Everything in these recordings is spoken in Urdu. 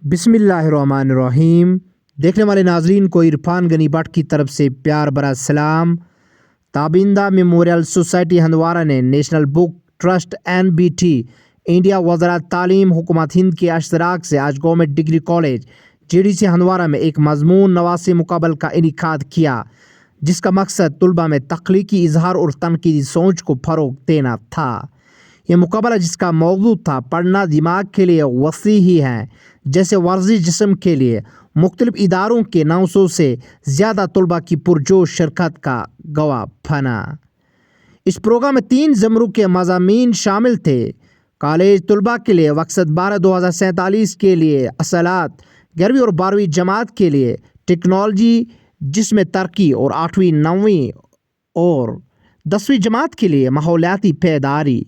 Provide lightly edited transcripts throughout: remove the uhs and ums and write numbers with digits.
بسم اللہ الرحمن الرحیم۔ دیکھنے والے ناظرین کو عرفان غنی بٹ کی طرف سے پیار برا سلام۔ تابندہ میموریل سوسائٹی ہندوارہ نے national Book trust NBT India وزارت تعلیم حکومت ہند کے اشتراک سے آج government degree college GDC Handwara میں ایک مضمون نویسی مقابلہ کا انعقاد کیا، جس کا مقصد طلباء میں تخلیقی اظہار اور تنقیدی سوچ کو فروغ دینا تھا۔ یہ مقابلہ، جس کا موضوع تھا پڑھنا دماغ کے لیے وسیع ہی ہے جیسے ورزش جسم کے لیے، مختلف اداروں کے 900 سے زیادہ طلباء کی پرجوش شرکت کا گواہ بنا۔ اس پروگرام میں 3 زمروں کے مضامین شامل تھے: کالج طلباء کے لیے مقصد 12/2047 کے لیے اصلاحات، 11ویں اور 12ویں جماعت کے لیے ٹیکنالوجی جس میں ترقی، اور 8ویں، 9ویں اور 10ویں جماعت کے لیے ماحولیاتی پائیداری۔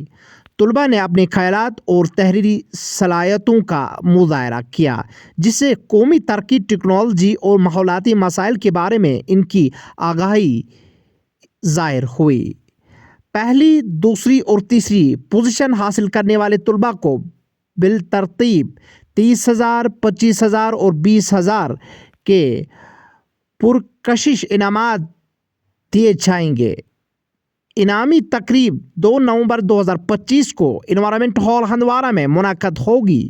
طلباء نے اپنے خیالات اور تحریری صلاحیتوں کا مظاہرہ کیا، جس سے قومی ترقی، ٹیکنالوجی اور ماحولیاتی مسائل کے بارے میں ان کی آگاہی ظاہر ہوئی۔ پہلی، دوسری اور تیسری پوزیشن حاصل کرنے والے طلباء کو بالترتیب 30,000، 25,000 اور 20,000 کے پرکشش انعامات دیے جائیں گے۔ انعامی تقریب 2 نومبر 2025 کو انوائرمنٹ ہال ہندوارہ میں منعقد ہوگی۔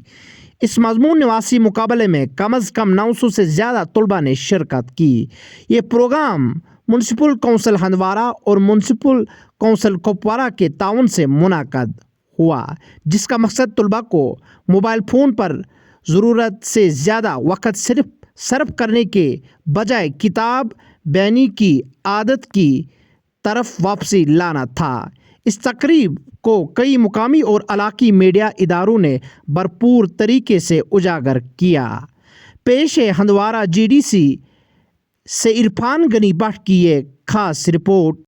اس مضمون نویسی مقابلے میں کم از کم 900 سے زیادہ طلباء نے شرکت کی۔ یہ پروگرام میونسپل کونسل ہندوارہ اور میونسپل کونسل کپوارہ کے تعاون سے منعقد ہوا، جس کا مقصد طلباء کو موبائل فون پر ضرورت سے زیادہ وقت صرف کرنے کے بجائے کتاب بینی کی عادت کی طرف واپسی لانا تھا۔ اس تقریب کو کئی مقامی اور علاقائی میڈیا اداروں نے بھرپور طریقے سے اجاگر کیا۔ پیش ہے ہندوارہ GDC سے عرفان غنی بٹ کی یہ خاص رپورٹ۔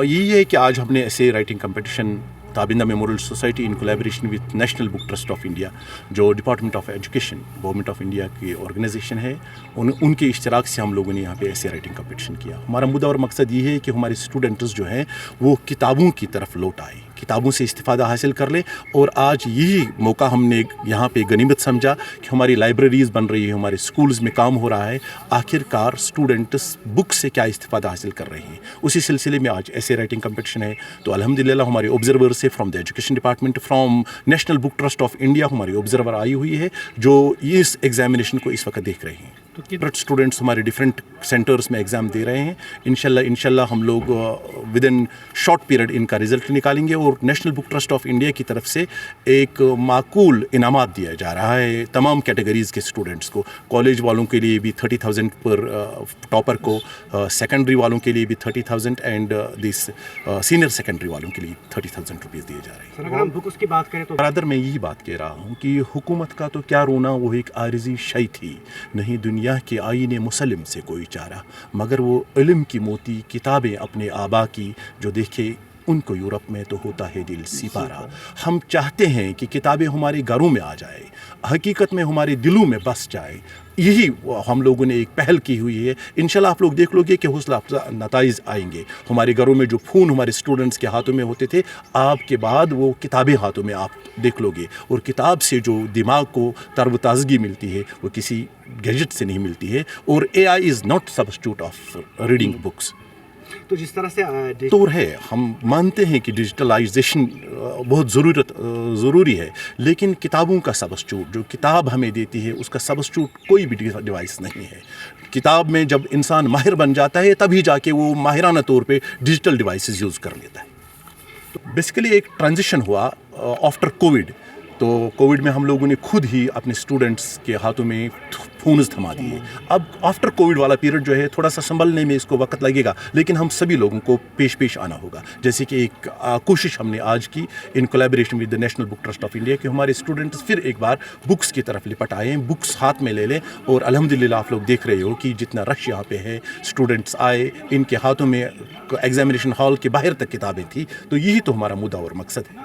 یہی ہے کہ آج ہم نے ایسے writing competition Tabinda Memorial Society in collaboration with National Book Trust of India, جو Department of Education Government of India کی آرگنائزیشن ہے، ان کے اشتراک سے ہم لوگوں نے یہاں پہ ایسے رائٹنگ کمپٹیشن کیا۔ ہمارا مدعا اور مقصد یہ ہے کہ ہمارے اسٹوڈنٹس جو ہیں وہ کتابوں کی طرف لوٹ آئیں، کتابوں سے استفادہ حاصل کر لیں، اور آج یہی موقع ہم نے یہاں پہ غنیمت سمجھا کہ ہماری لائبریریز بن رہی ہے، ہمارے اسکولز میں کام ہو رہا ہے، آخر کار اسٹوڈنٹس بک سے کیا استفادہ حاصل کر رہے ہیں۔ اسی سلسلے میں آج ایسے رائٹنگ کمپٹیشن ہے، تو الحمدللہ ہمارے آبزرور سے from the education department, from national Book Trust of India ہماری آبزرور آئی ہوئی ہے، جو اس ایگزامینیشن کو اس وقت دیکھ رہے ہیں۔ اسٹوڈنٹس ہمارے ڈفرینٹ سینٹرز میں ایگزام دے رہے ہیں۔ انشاءاللہ ہم لوگ ود ان شارٹ پیریڈ ان کا رزلٹ نکالیں گے، اور national Book Trust of India کی طرف سے ایک معقول انعامات دیا جا رہا ہے تمام کیٹیگریز کے اسٹوڈنٹس کو۔ کالج والوں کے لیے بھی 30,000 پر ٹاپر کو، سیکنڈری والوں کے لیے بھی 30,000، اینڈ دس سینئر سیکنڈری والوں کے لیے 30,000 روپیز دیے جا رہے ہیں۔ سر، اگر ہم بکس کی بات کریں تو برادر، میں یہی بات کہہ رہا ہوں کہ حکومت کا تو کیا رونا، وہ ایک عارضی شے تھی، نہیں دنیا کے آئین مسلم سے کوئی چارہ، مگر وہ علم کی موتی کتابیں اپنے آبا کی جو دیکھے ان کو یورپ میں تو ہوتا ہے دل سپارہ۔ ہم چاہتے ہیں کہ کتابیں ہمارے گھروں میں آ جائے، حقیقت میں ہمارے دلوں میں بس جائے۔ یہی ہم لوگوں نے ایک پہل کی ہوئی ہے۔ انشاءاللہ آپ لوگ دیکھ لو گے کہ حوصلہ افزا نتائج آئیں گے۔ ہمارے گھروں میں جو فون ہمارے اسٹوڈنٹس کے ہاتھوں میں ہوتے تھے، آپ کے بعد وہ کتابیں ہاتھوں میں آپ دیکھ لو گے، اور کتاب سے جو دماغ کو تر و تازگی ملتی ہے وہ کسی گیجٹ سے نہیں ملتی ہے، اور AI is not substitute of reading books. تو جس طرح سے طور ہے، ہم مانتے ہیں کہ ڈیجیٹلائزیشن بہت ضروری ہے، لیکن کتابوں کا سبسٹیوٹ جو کتاب ہمیں دیتی ہے، اس کا سبسٹیوٹ کوئی بھی ڈیوائس نہیں ہے۔ کتاب میں جب انسان ماہر بن جاتا ہے، تبھی جا کے وہ ماہرانہ طور پہ ڈیجیٹل ڈیوائسز یوز کر لیتا ہے۔ بیسیکلی ایک ٹرانزیشن ہوا آفٹر کووڈ۔ تو کووڈ میں ہم لوگوں نے خود ہی اپنے اسٹوڈنٹس کے ہاتھوں میں فونز تھما دیے۔ اب آفٹر کووڈ والا پیریڈ جو ہے تھوڑا سا سنبھلنے میں اس کو وقت لگے گا، لیکن ہم سبھی لوگوں کو پیش آنا ہوگا۔ جیسے کہ ایک کوشش ہم نے آج کی in collaboration with the National Book Trust of India کہ ہمارے اسٹوڈنٹس پھر ایک بار بکس کی طرف لپٹ آئیں، بکس ہاتھ میں لے لیں، اور الحمدللہ آپ لوگ دیکھ رہے ہو کہ جتنا رش یہاں پہ ہے، اسٹوڈنٹس آئے، ان کے ہاتھوں میں ایگزامینیشن ہال کے باہر تک کتابیں تھیں۔ تو یہی تو ہمارا مدعا اور مقصد ہے۔